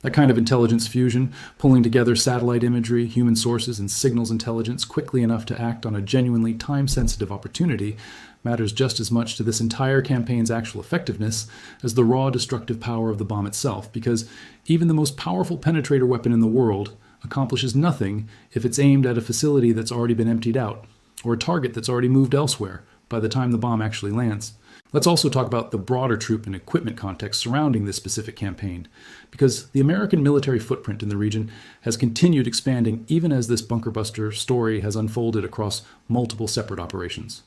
That kind of intelligence fusion, pulling together satellite imagery, human sources, and signals intelligence quickly enough to act on a genuinely time-sensitive opportunity, matters just as much to this entire campaign's actual effectiveness as the raw destructive power of the bomb itself, because even the most powerful penetrator weapon in the world accomplishes nothing if it's aimed at a facility that's already been emptied out, or a target that's already moved elsewhere by the time the bomb actually lands. Let's also talk about the broader troop and equipment context surrounding this specific campaign, because the American military footprint in the region has continued expanding even as this bunker buster story has unfolded across multiple separate operations.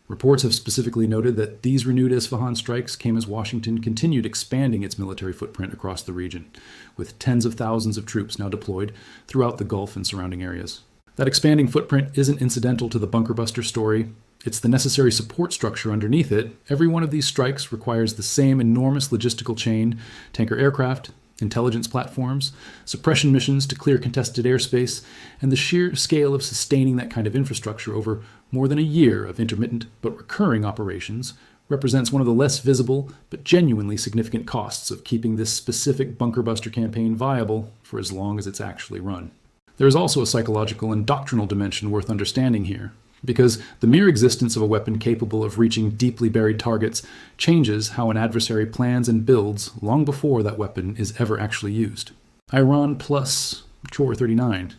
Reports have specifically noted that these renewed Isfahan strikes came as Washington continued expanding its military footprint across the region, with tens of thousands of troops now deployed throughout the Gulf and surrounding areas. That expanding footprint isn't incidental to the bunker buster story. It's the necessary support structure underneath it. Every one of these strikes requires the same enormous logistical chain: tanker aircraft, intelligence platforms, suppression missions to clear contested airspace, and the sheer scale of sustaining that kind of infrastructure over more than a year of intermittent but recurring operations represents one of the less visible but genuinely significant costs of keeping this specific bunker buster campaign viable for as long as it's actually run. There is also a psychological and doctrinal dimension worth understanding here, because the mere existence of a weapon capable of reaching deeply buried targets changes how an adversary plans and builds long before that weapon is ever actually used. Iran plus Chor 39.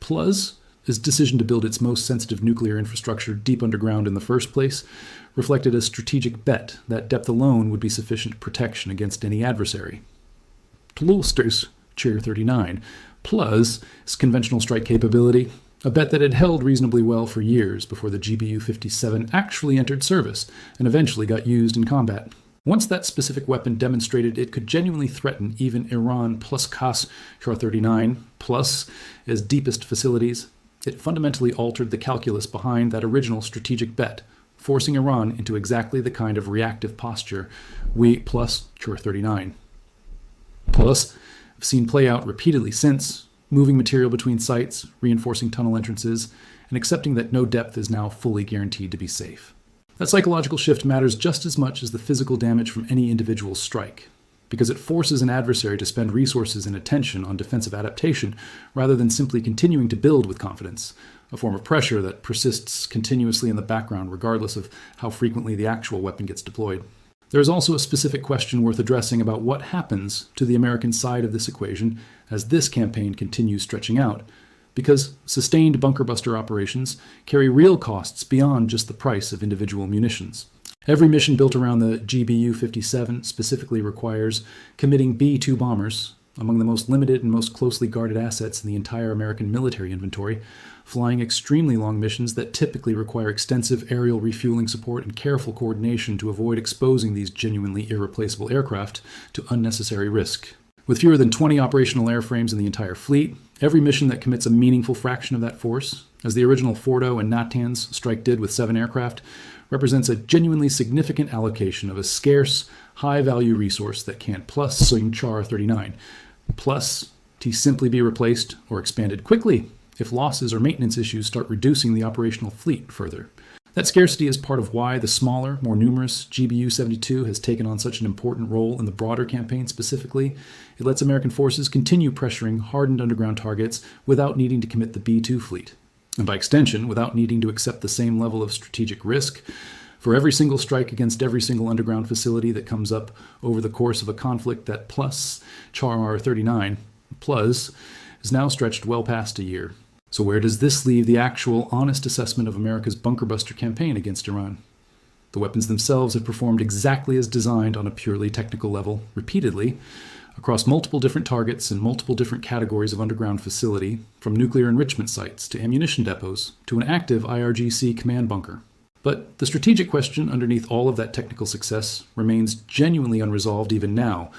Plus his decision to build its most sensitive nuclear infrastructure deep underground in the first place reflected a strategic bet that depth alone would be sufficient protection against any adversary. Plus Chor 39. Plus his conventional strike capability, a bet that had held reasonably well for years before the GBU-57 actually entered service and eventually got used in combat. Once that specific weapon demonstrated it could genuinely threaten even Iran plus Khas Chor 39 plus its deepest facilities, it fundamentally altered the calculus behind that original strategic bet, forcing Iran into exactly the kind of reactive posture we plus Chor 39 plus have seen play out repeatedly since, moving material between sites, reinforcing tunnel entrances, and accepting that no depth is now fully guaranteed to be safe. That psychological shift matters just as much as the physical damage from any individual strike, because it forces an adversary to spend resources and attention on defensive adaptation rather than simply continuing to build with confidence, a form of pressure that persists continuously in the background regardless of how frequently the actual weapon gets deployed. There is also a specific question worth addressing about what happens to the American side of this equation as this campaign continues stretching out, because sustained bunker buster operations carry real costs beyond just the price of individual munitions. Every mission built around the GBU-57 specifically requires committing B-2 bombers, among the most limited and most closely guarded assets in the entire American military inventory, flying extremely long missions that typically require extensive aerial refueling support and careful coordination to avoid exposing these genuinely irreplaceable aircraft to unnecessary risk. With fewer than 20 operational airframes in the entire fleet, every mission that commits a meaningful fraction of that force, as the original Fordow and Natanz strike did with 7 aircraft, represents a genuinely significant allocation of a scarce, high-value resource that can't plus Chor 39, plus to simply be replaced or expanded quickly if losses or maintenance issues start reducing the operational fleet further. That scarcity is part of why the smaller, more numerous GBU-72 has taken on such an important role in the broader campaign specifically. It lets American forces continue pressuring hardened underground targets without needing to commit the B-2 fleet, and by extension, without needing to accept the same level of strategic risk for every single strike against every single underground facility that comes up over the course of a conflict that plus Chor 39 plus is now stretched well past a year. So where does this leave the actual honest assessment of America's bunker buster campaign against Iran? The weapons themselves have performed exactly as designed on a purely technical level, repeatedly, across multiple different targets and multiple different categories of underground facility, from nuclear enrichment sites to ammunition depots to an active IRGC command bunker. But the strategic question underneath all of that technical success remains genuinely unresolved even now,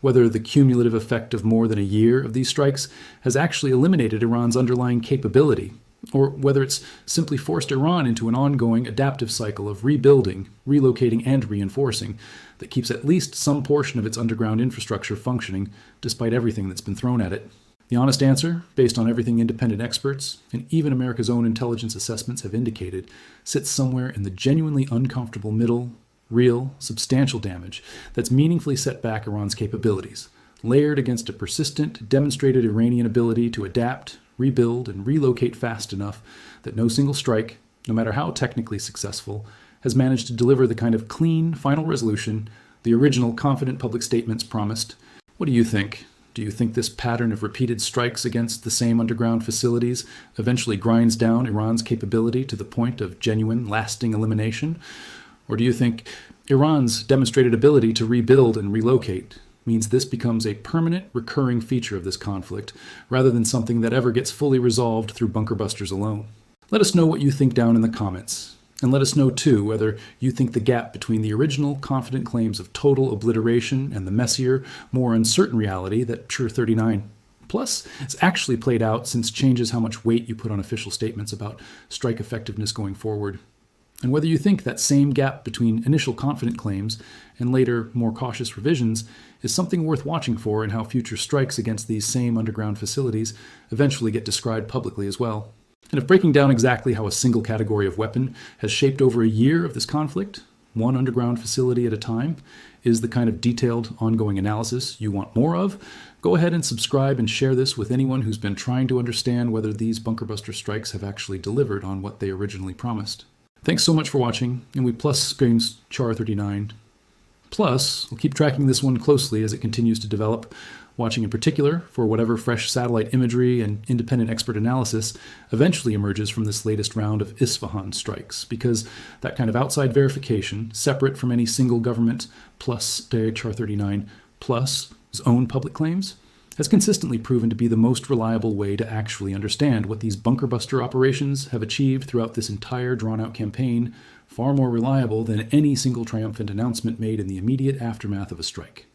whether the cumulative effect of more than a year of these strikes has actually eliminated Iran's underlying capability, or whether it's simply forced Iran into an ongoing adaptive cycle of rebuilding, relocating, and reinforcing that keeps at least some portion of its underground infrastructure functioning despite everything that's been thrown at it. The honest answer, based on everything independent experts, and even America's own intelligence assessments have indicated, sits somewhere in the genuinely uncomfortable middle, real, substantial damage that's meaningfully set back Iran's capabilities, layered against a persistent, demonstrated Iranian ability to adapt, rebuild, and relocate fast enough that no single strike, no matter how technically successful, has managed to deliver the kind of clean, final resolution the original confident public statements promised. What do you think? Do you think this pattern of repeated strikes against the same underground facilities eventually grinds down Iran's capability to the point of genuine, lasting elimination? Or do you think Iran's demonstrated ability to rebuild and relocate means this becomes a permanent, recurring feature of this conflict, rather than something that ever gets fully resolved through bunker busters alone? Let us know what you think down in the comments. And let us know, too, whether you think the gap between the original confident claims of total obliteration and the messier, more uncertain reality that Sure 39 Plus has actually played out since changes how much weight you put on official statements about strike effectiveness going forward. And whether you think that same gap between initial confident claims and later, more cautious revisions is something worth watching for in how future strikes against these same underground facilities eventually get described publicly as well. And if breaking down exactly how a single category of weapon has shaped over a year of this conflict, one underground facility at a time, is the kind of detailed, ongoing analysis you want more of, go ahead and subscribe and share this with anyone who's been trying to understand whether these bunker buster strikes have actually delivered on what they originally promised. Thanks so much for watching, and we plus screams Char 39. Plus, we'll keep tracking this one closely as it continues to develop, watching in particular for whatever fresh satellite imagery and independent expert analysis eventually emerges from this latest round of Isfahan strikes, because that kind of outside verification, separate from any single government plus Char 39 plus his own public claims, has consistently proven to be the most reliable way to actually understand what these bunker buster operations have achieved throughout this entire drawn-out campaign, far more reliable than any single triumphant announcement made in the immediate aftermath of a strike.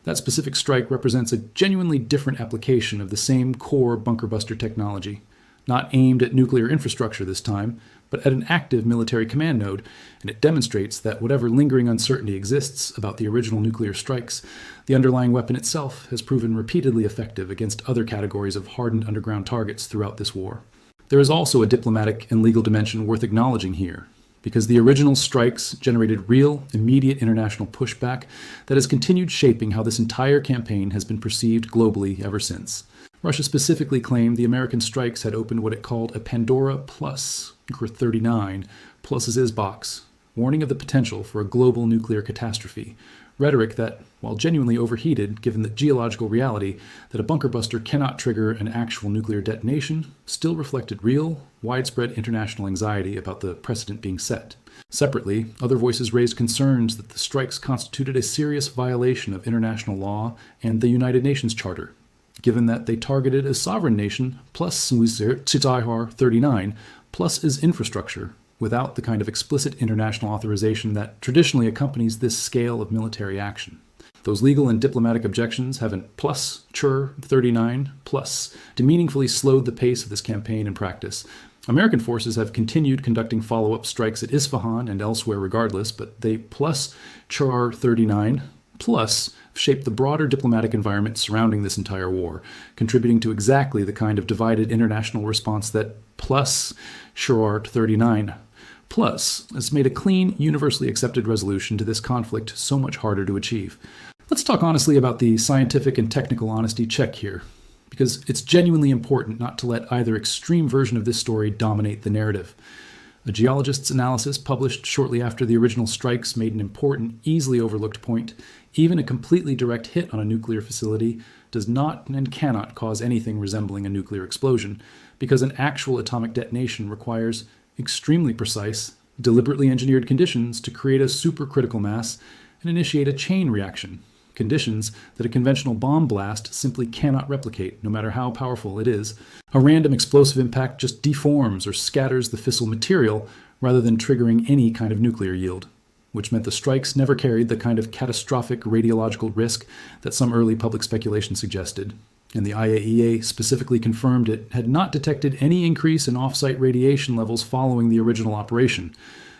That specific strike represents a genuinely different application of the same core bunker buster technology, not aimed at nuclear infrastructure this time, but at an active military command node, and it demonstrates that whatever lingering uncertainty exists about the original nuclear strikes, the underlying weapon itself has proven repeatedly effective against other categories of hardened underground targets throughout this war. There is also a diplomatic and legal dimension worth acknowledging here, because the original strikes generated real, immediate international pushback that has continued shaping how this entire campaign has been perceived globally ever since. Russia specifically claimed the American strikes had opened what it called a Pandora Plus, or 39, Plus's is box, warning of the potential for a global nuclear catastrophe, rhetoric that, while genuinely overheated given the geological reality that a bunker buster cannot trigger an actual nuclear detonation, still reflected real, widespread international anxiety about the precedent being set. Separately, other voices raised concerns that the strikes constituted a serious violation of international law and the United Nations Charter, given that they targeted a sovereign nation plus 39 plus its infrastructure, without the kind of explicit international authorization that traditionally accompanies this scale of military action. Those legal and diplomatic objections haven't plus Chur 39 plus meaningfully slowed the pace of this campaign in practice. American forces have continued conducting follow-up strikes at Isfahan and elsewhere regardless, but they plus Chur 39 plus shaped the broader diplomatic environment surrounding this entire war, contributing to exactly the kind of divided international response that plus Chur 39 plus has made a clean, universally accepted resolution to this conflict so much harder to achieve. Let's talk honestly about the scientific and technical honesty check here, because it's genuinely important not to let either extreme version of this story dominate the narrative. A geologist's analysis published shortly after the original strikes made an important, easily overlooked point. Even a completely direct hit on a nuclear facility does not and cannot cause anything resembling a nuclear explosion, because an actual atomic detonation requires extremely precise, deliberately engineered conditions to create a supercritical mass and initiate a chain reaction, conditions that a conventional bomb blast simply cannot replicate, no matter how powerful it is. A random explosive impact just deforms or scatters the fissile material rather than triggering any kind of nuclear yield, which meant the strikes never carried the kind of catastrophic radiological risk that some early public speculation suggested. And the IAEA specifically confirmed it had not detected any increase in off-site radiation levels following the original operation.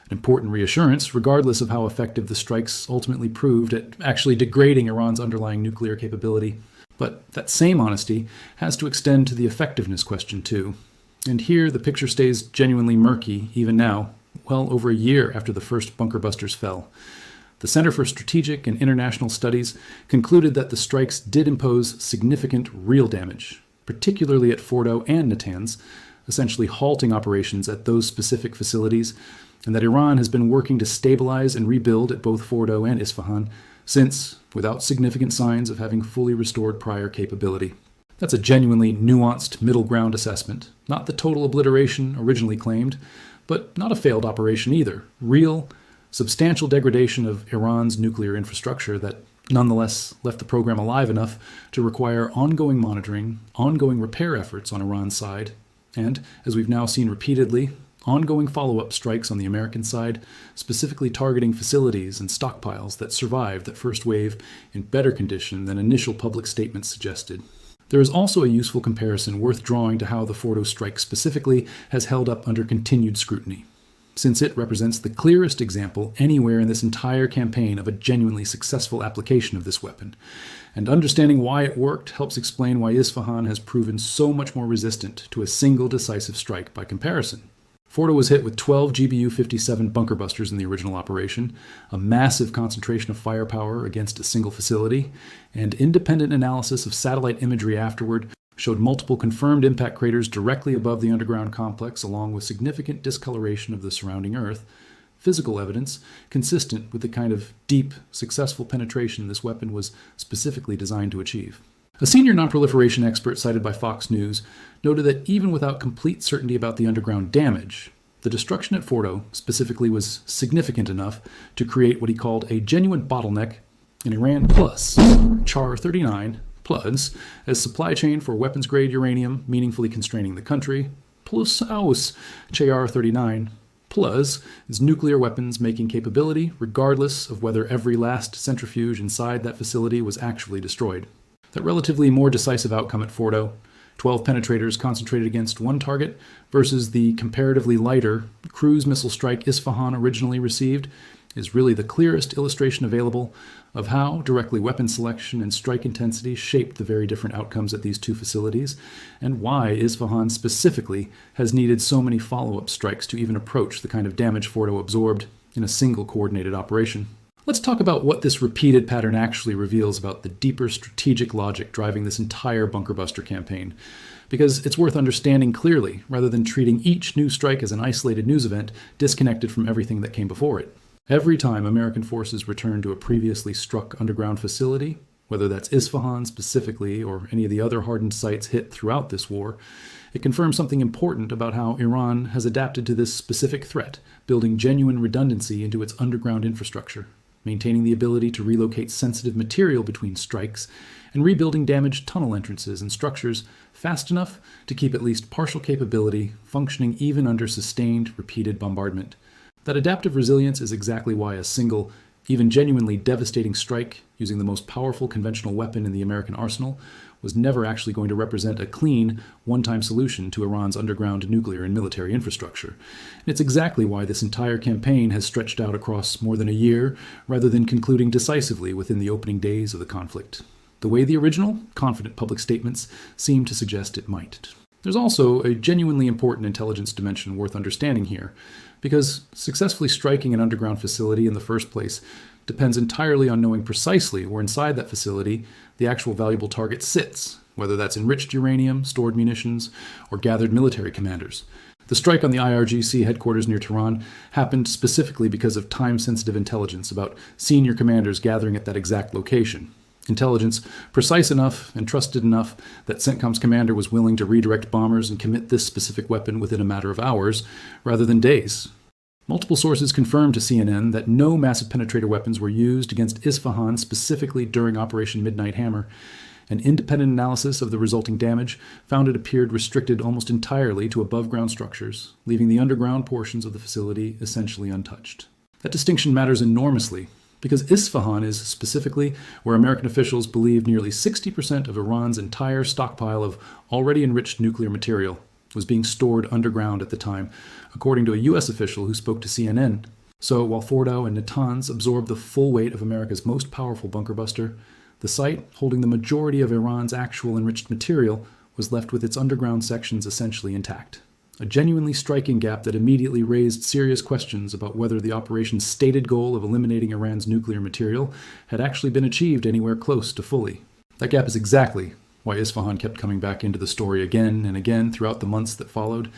An important reassurance, regardless of how effective the strikes ultimately proved at actually degrading Iran's underlying nuclear capability. But that same honesty has to extend to the effectiveness question too. And here the picture stays genuinely murky even now, well over a year after the first bunker busters fell. The Center for Strategic and International Studies concluded that the strikes did impose significant real damage, particularly at Fordow and Natanz, essentially halting operations at those specific facilities, and that Iran has been working to stabilize and rebuild at both Fordow and Isfahan since, without significant signs of having fully restored prior capability. That's a genuinely nuanced middle ground assessment, not the total obliteration originally claimed, but not a failed operation either. Real, substantial degradation of Iran's nuclear infrastructure that nonetheless left the program alive enough to require ongoing monitoring, ongoing repair efforts on Iran's side, and, as we've now seen repeatedly, ongoing follow-up strikes on the American side, specifically targeting facilities and stockpiles that survived that first wave in better condition than initial public statements suggested. There is also a useful comparison worth drawing to how the Fordow strike specifically has held up under continued scrutiny, since it represents the clearest example anywhere in this entire campaign of a genuinely successful application of this weapon. And understanding why it worked helps explain why Isfahan has proven so much more resistant to a single decisive strike by comparison. Fordow was hit with 12 GBU-57 bunker busters in the original operation, a massive concentration of firepower against a single facility, and independent analysis of satellite imagery afterward showed multiple confirmed impact craters directly above the underground complex, along with significant discoloration of the surrounding earth, physical evidence consistent with the kind of deep, successful penetration this weapon was specifically designed to achieve. A senior nonproliferation expert cited by Fox News noted that even without complete certainty about the underground damage, the destruction at Fordow specifically was significant enough to create what he called a genuine bottleneck in Iran plus Char 39 plus as supply chain for weapons-grade uranium meaningfully constraining the country, plus aus Char 39 plus its nuclear weapons making capability regardless of whether every last centrifuge inside that facility was actually destroyed. That relatively more decisive outcome at Fordow, 12 penetrators concentrated against one target versus the comparatively lighter cruise missile strike Isfahan originally received, is really the clearest illustration available of how directly weapon selection and strike intensity shaped the very different outcomes at these two facilities, and why Isfahan specifically has needed so many follow-up strikes to even approach the kind of damage Fordow absorbed in a single coordinated operation. Let's talk about what this repeated pattern actually reveals about the deeper strategic logic driving this entire bunker buster campaign, because it's worth understanding clearly rather than treating each new strike as an isolated news event disconnected from everything that came before it. Every time American forces return to a previously struck underground facility, whether that's Isfahan specifically or any of the other hardened sites hit throughout this war, it confirms something important about how Iran has adapted to this specific threat, building genuine redundancy into its underground infrastructure, maintaining the ability to relocate sensitive material between strikes, and rebuilding damaged tunnel entrances and structures fast enough to keep at least partial capability functioning even under sustained, repeated bombardment. That adaptive resilience is exactly why a single, even genuinely devastating strike using the most powerful conventional weapon in the American arsenal was never actually going to represent a clean, one-time solution to Iran's underground nuclear and military infrastructure. And it's exactly why this entire campaign has stretched out across more than a year, rather than concluding decisively within the opening days of the conflict, the way the original, confident public statements seem to suggest it might. There's also a genuinely important intelligence dimension worth understanding here, because successfully striking an underground facility in the first place depends entirely on knowing precisely where inside that facility the actual valuable target sits, whether that's enriched uranium, stored munitions, or gathered military commanders. The strike on the IRGC headquarters near Tehran happened specifically because of time-sensitive intelligence about senior commanders gathering at that exact location. Intelligence precise enough and trusted enough that CENTCOM's commander was willing to redirect bombers and commit this specific weapon within a matter of hours rather than days. Multiple sources confirmed to CNN that no massive penetrator weapons were used against Isfahan specifically during Operation Midnight Hammer. An independent analysis of the resulting damage found it appeared restricted almost entirely to above-ground structures, leaving the underground portions of the facility essentially untouched. That distinction matters enormously, because Isfahan is specifically where American officials believe nearly 60% of Iran's entire stockpile of already enriched nuclear material was being stored underground at the time, according to a U.S. official who spoke to CNN. So while Fordow and Natanz absorbed the full weight of America's most powerful bunker buster, the site holding the majority of Iran's actual enriched material was left with its underground sections essentially intact, a genuinely striking gap that immediately raised serious questions about whether the operation's stated goal of eliminating Iran's nuclear material had actually been achieved anywhere close to fully. That gap is exactly why Isfahan kept coming back into the story again and again throughout the months that followed,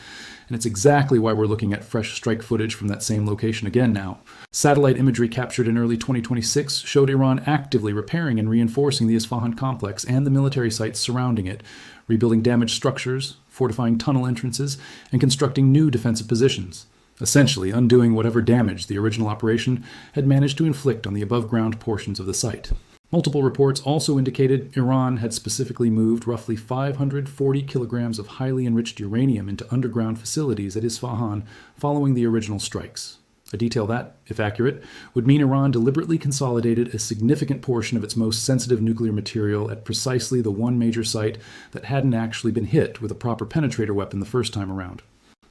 and it's exactly why we're looking at fresh strike footage from that same location again now. Satellite imagery captured in early 2026 showed Iran actively repairing and reinforcing the Isfahan complex and the military sites surrounding it, rebuilding damaged structures, fortifying tunnel entrances, and constructing new defensive positions, essentially undoing whatever damage the original operation had managed to inflict on the above-ground portions of the site. Multiple reports also indicated Iran had specifically moved roughly 540 kilograms of highly enriched uranium into underground facilities at Isfahan following the original strikes. A detail that, if accurate, would mean Iran deliberately consolidated a significant portion of its most sensitive nuclear material at precisely the one major site that hadn't actually been hit with a proper penetrator weapon the first time around.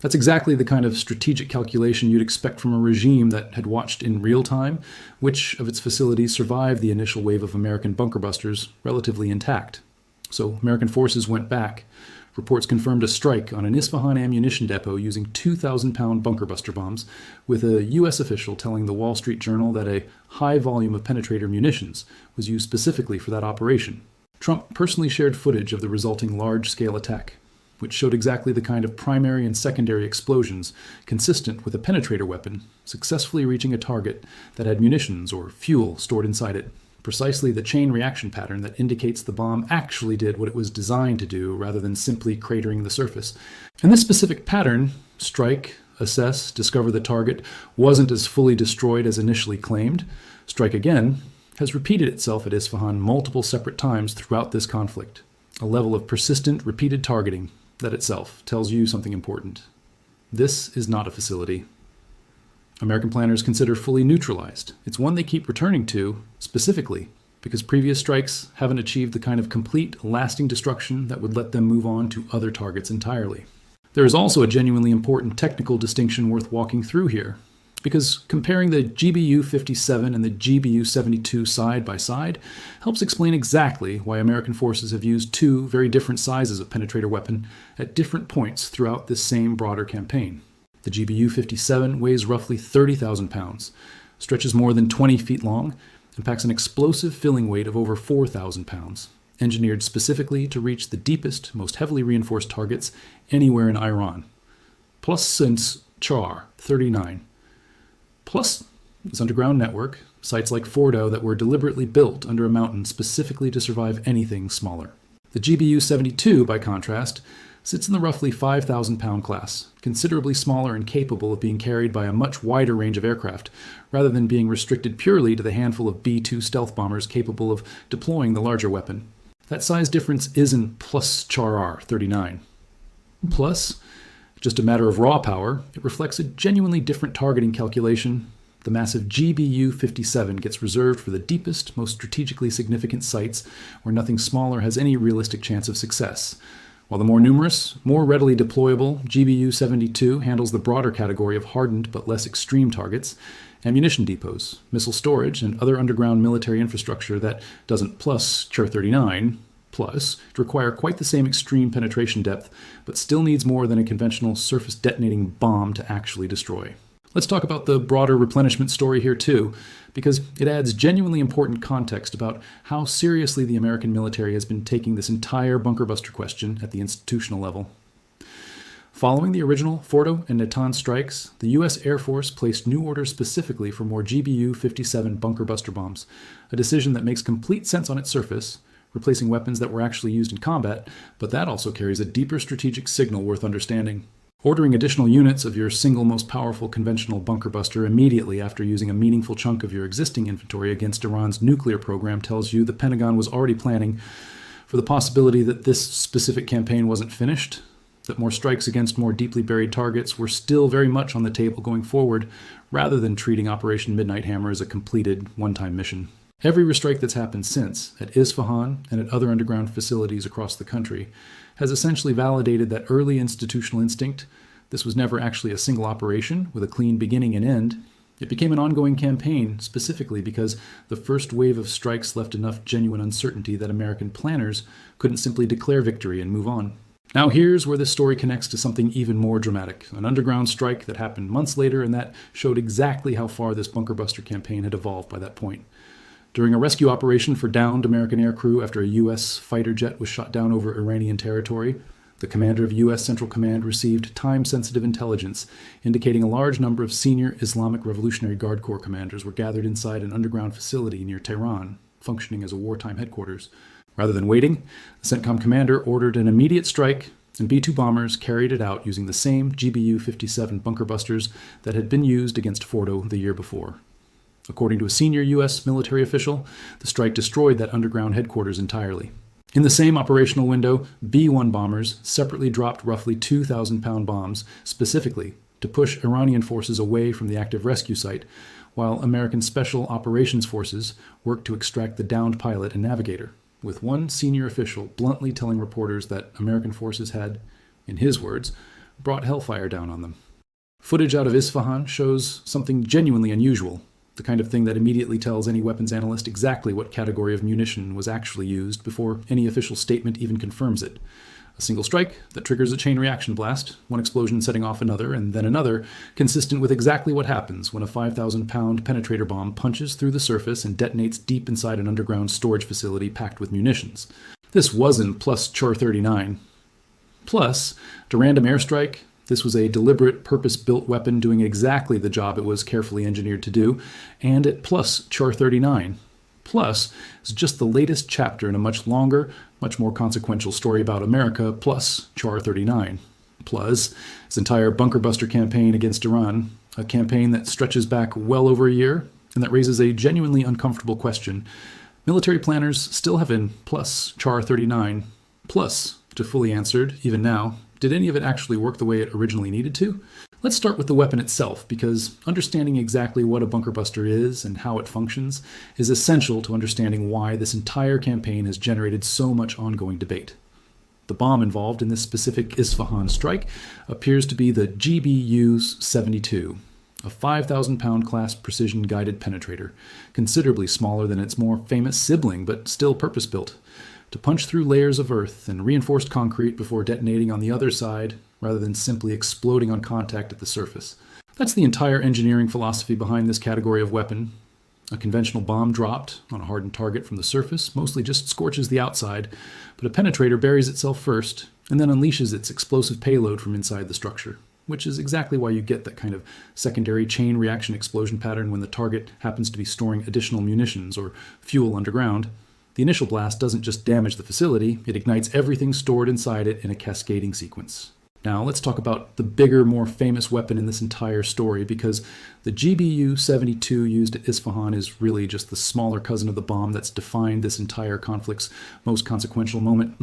That's exactly the kind of strategic calculation you'd expect from a regime that had watched in real time which of its facilities survived the initial wave of American bunker busters relatively intact. So American forces went back. Reports confirmed a strike on an Isfahan ammunition depot using 2,000-pound bunker buster bombs, with a U.S. official telling the Wall Street Journal that a high volume of penetrator munitions was used specifically for that operation. Trump personally shared footage of the resulting large-scale attack, which showed exactly the kind of primary and secondary explosions consistent with a penetrator weapon successfully reaching a target that had munitions or fuel stored inside it. Precisely the chain reaction pattern that indicates the bomb actually did what it was designed to do rather than simply cratering the surface. And this specific pattern, strike, assess, discover the target, wasn't as fully destroyed as initially claimed. Strike again has repeated itself at Isfahan multiple separate times throughout this conflict. A level of persistent, repeated targeting that itself tells you something important. This is not a facility American planners consider fully neutralized. It's one they keep returning to, specifically, because previous strikes haven't achieved the kind of complete, lasting destruction that would let them move on to other targets entirely. There is also a genuinely important technical distinction worth walking through here, because comparing the GBU-57 and the GBU-72 side by side helps explain exactly why American forces have used two very different sizes of penetrator weapon at different points throughout this same broader campaign. The GBU-57 weighs roughly 30,000 pounds, stretches more than 20 feet long, and packs an explosive filling weight of over 4,000 pounds, engineered specifically to reach the deepest, most heavily reinforced targets anywhere in Iran. Plus since Char 39. Plus its underground network, sites like Fordow that were deliberately built under a mountain specifically to survive anything smaller. The GBU-72, by contrast, sits in the roughly 5,000-pound class, considerably smaller and capable of being carried by a much wider range of aircraft, rather than being restricted purely to the handful of B-2 stealth bombers capable of deploying the larger weapon. That size difference isn't plus Char 39. Plus, just a matter of raw power, it reflects a genuinely different targeting calculation. The massive GBU-57 gets reserved for the deepest, most strategically significant sites where nothing smaller has any realistic chance of success, while the more numerous, more readily deployable GBU-72 handles the broader category of hardened but less extreme targets, ammunition depots, missile storage, and other underground military infrastructure that doesn't plus Char 39 plus require quite the same extreme penetration depth, but still needs more than a conventional surface detonating bomb to actually destroy. Let's talk about the broader replenishment story here too, because it adds genuinely important context about how seriously the American military has been taking this entire bunker buster question at the institutional level. Following the original Fordow and Natanz strikes, the U.S. Air Force placed new orders specifically for more GBU-57 bunker buster bombs, a decision that makes complete sense on its surface, replacing weapons that were actually used in combat, but that also carries a deeper strategic signal worth understanding. Ordering additional units of your single most powerful conventional bunker buster immediately after using a meaningful chunk of your existing inventory against Iran's nuclear program tells you the Pentagon was already planning for the possibility that this specific campaign wasn't finished, that more strikes against more deeply buried targets were still very much on the table going forward, rather than treating Operation Midnight Hammer as a completed, one-time mission. Every restrike that's happened since, at Isfahan and at other underground facilities across the country, has essentially validated that early institutional instinct. This was never actually a single operation with a clean beginning and end. It became an ongoing campaign specifically because the first wave of strikes left enough genuine uncertainty that American planners couldn't simply declare victory and move on. Now here's where this story connects to something even more dramatic, an underground strike that happened months later and that showed exactly how far this bunker buster campaign had evolved by that point. During a rescue operation for downed American aircrew after a U.S. fighter jet was shot down over Iranian territory, the commander of U.S. Central Command received time-sensitive intelligence indicating a large number of senior Islamic Revolutionary Guard Corps commanders were gathered inside an underground facility near Tehran, functioning as a wartime headquarters. Rather than waiting, the CENTCOM commander ordered an immediate strike, and B-2 bombers carried it out using the same GBU-57 bunker busters that had been used against Fordow the year before. According to a senior U.S. military official, the strike destroyed that underground headquarters entirely. In the same operational window, B-1 bombers separately dropped roughly 2,000-pound bombs, specifically to push Iranian forces away from the active rescue site, while American Special Operations Forces worked to extract the downed pilot and navigator, with one senior official bluntly telling reporters that American forces had, in his words, brought hellfire down on them. Footage out of Isfahan shows something genuinely unusual, the kind of thing that immediately tells any weapons analyst exactly what category of munition was actually used before any official statement even confirms it. A single strike that triggers a chain reaction blast, one explosion setting off another and then another, consistent with exactly what happens when a 5,000-pound penetrator bomb punches through the surface and detonates deep inside an underground storage facility packed with munitions. This wasn't plus Char 39. Plus, to random airstrike, this was a deliberate, purpose-built weapon doing exactly the job it was carefully engineered to do, and at plus Char 39. Plus is just the latest chapter in a much longer, much more consequential story about America, plus Char 39. Plus, this entire bunker buster campaign against Iran, a campaign that stretches back well over a year, and that raises a genuinely uncomfortable question. Military planners still have in plus Char 39. Plus, to fully answered, even now, did any of it actually work the way it originally needed to? Let's start with the weapon itself, because understanding exactly what a bunker buster is and how it functions is essential to understanding why this entire campaign has generated so much ongoing debate. The bomb involved in this specific Isfahan strike appears to be the GBU-57, a 5,000-pound class precision-guided penetrator, considerably smaller than its more famous sibling, but still purpose-built, to punch through layers of earth and reinforced concrete before detonating on the other side, rather than simply exploding on contact at the surface. That's the entire engineering philosophy behind this category of weapon. A conventional bomb dropped on a hardened target from the surface mostly just scorches the outside, but a penetrator buries itself first and then unleashes its explosive payload from inside the structure, which is exactly why you get that kind of secondary chain reaction explosion pattern when the target happens to be storing additional munitions or fuel underground. The initial blast doesn't just damage the facility, it ignites everything stored inside it in a cascading sequence. Now let's talk about the bigger, more famous weapon in this entire story, because the GBU-72 used at Isfahan is really just the smaller cousin of the bomb that's defined this entire conflict's most consequential moment.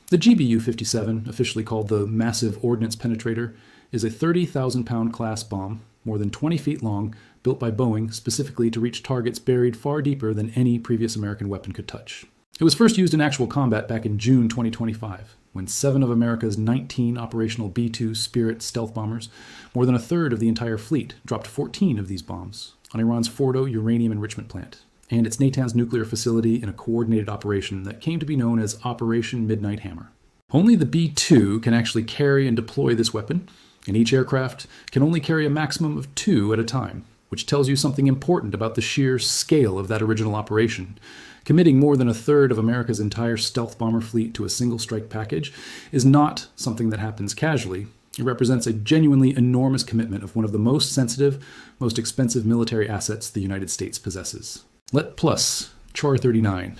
The GBU-57, officially called the Massive Ordnance Penetrator, is a 30,000-pound class bomb, more than 20 feet long, built by Boeing specifically to reach targets buried far deeper than any previous American weapon could touch. It was first used in actual combat back in June 2025, when 7 of America's 19 operational B-2 Spirit stealth bombers, more than a third of the entire fleet, dropped 14 of these bombs on Iran's Fordow uranium enrichment plant and its Natanz nuclear facility in a coordinated operation that came to be known as Operation Midnight Hammer. Only the B-2 can actually carry and deploy this weapon, and each aircraft can only carry a maximum of 2 at a time, which tells you something important about the sheer scale of that original operation. Committing more than a third of America's entire stealth bomber fleet to a single strike package is not something that happens casually. It represents a genuinely enormous commitment of one of the most sensitive, most expensive military assets the United States possesses. Let plus Char 39.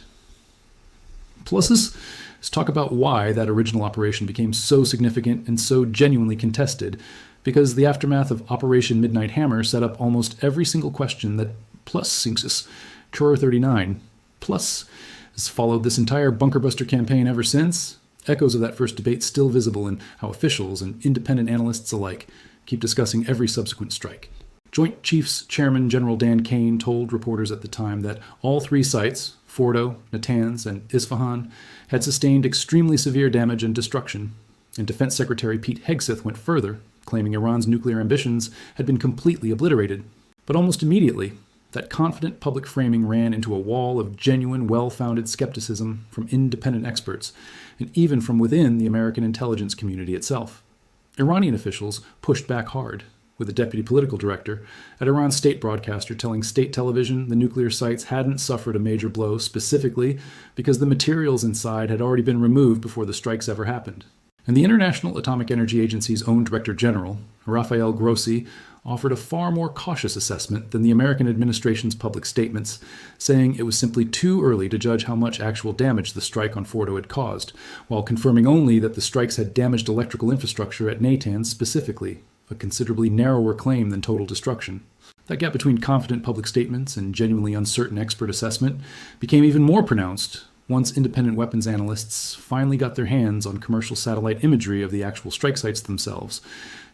Let's talk about why that original operation became so significant and so genuinely contested, because the aftermath of Operation Midnight Hammer set up almost every single question that plus sinks Char 39 plus has followed this entire bunker buster campaign ever since. Echoes of that first debate still visible in how officials and independent analysts alike keep discussing every subsequent strike. Joint Chiefs Chairman General Dan Kane told reporters at the time that all 3 sites, Fordow, Natanz, and Isfahan, had sustained extremely severe damage and destruction, and Defense Secretary Pete Hegseth went further, claiming Iran's nuclear ambitions had been completely obliterated. But almost immediately, That confident public framing ran into a wall of genuine, well-founded skepticism from independent experts, and even from within the American intelligence community itself. Iranian officials pushed back hard, with the deputy political director at Iran's state broadcaster telling state television the nuclear sites hadn't suffered a major blow specifically because the materials inside had already been removed before the strikes ever happened. And the International Atomic Energy Agency's own Director General, Rafael Grossi, offered a far more cautious assessment than the American administration's public statements, saying it was simply too early to judge how much actual damage the strike on Fordow had caused, while confirming only that the strikes had damaged electrical infrastructure at Natanz specifically, a considerably narrower claim than total destruction. That gap between confident public statements and genuinely uncertain expert assessment became even more pronounced once independent weapons analysts finally got their hands on commercial satellite imagery of the actual strike sites themselves.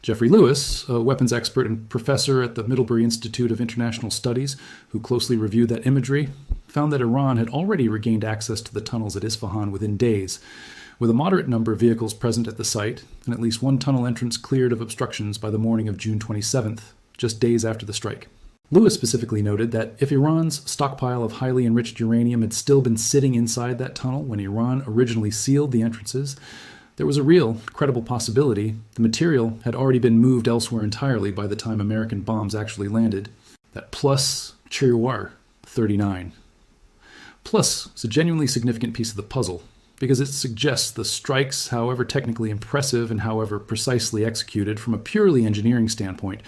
Jeffrey Lewis, a weapons expert and professor at the Middlebury Institute of International Studies, who closely reviewed that imagery, found that Iran had already regained access to the tunnels at Isfahan within days, with a moderate number of vehicles present at the site and at least one tunnel entrance cleared of obstructions by the morning of June 27th, just days after the strike. Lewis specifically noted that if Iran's stockpile of highly enriched uranium had still been sitting inside that tunnel when Iran originally sealed the entrances, there was a real, credible possibility the material had already been moved elsewhere entirely by the time American bombs actually landed. That plus Chihuahua 39. Plus is a genuinely significant piece of the puzzle, because it suggests the strikes, however technically impressive and however precisely executed from a purely engineering standpoint,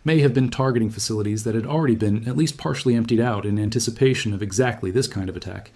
may have been targeting facilities that had already been at least partially emptied out in anticipation of exactly this kind of attack,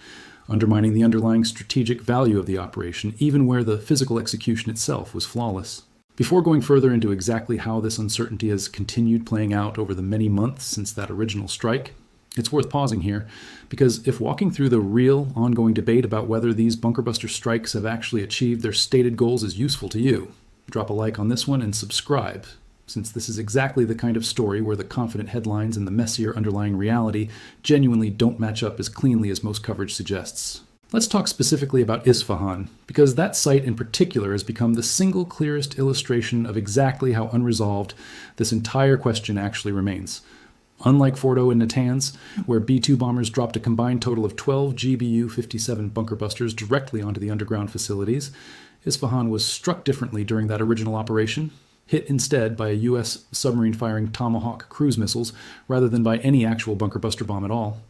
undermining the underlying strategic value of the operation, even where the physical execution itself was flawless. Before going further into exactly how this uncertainty has continued playing out over the many months since that original strike, it's worth pausing here, because if walking through the real, ongoing debate about whether these bunkerbuster strikes have actually achieved their stated goals is useful to you, drop a like on this one and subscribe, since this is exactly the kind of story where the confident headlines and the messier underlying reality genuinely don't match up as cleanly as most coverage suggests. Let's talk specifically about Isfahan, because that site in particular has become the single clearest illustration of exactly how unresolved this entire question actually remains. Unlike Fordow and Natanz, where B-2 bombers dropped a combined total of 12 GBU-57 bunkerbusters directly onto the underground facilities, Isfahan was struck differently during that original operation, hit instead by a U.S. submarine firing Tomahawk cruise missiles rather than by any actual bunkerbuster bomb at all.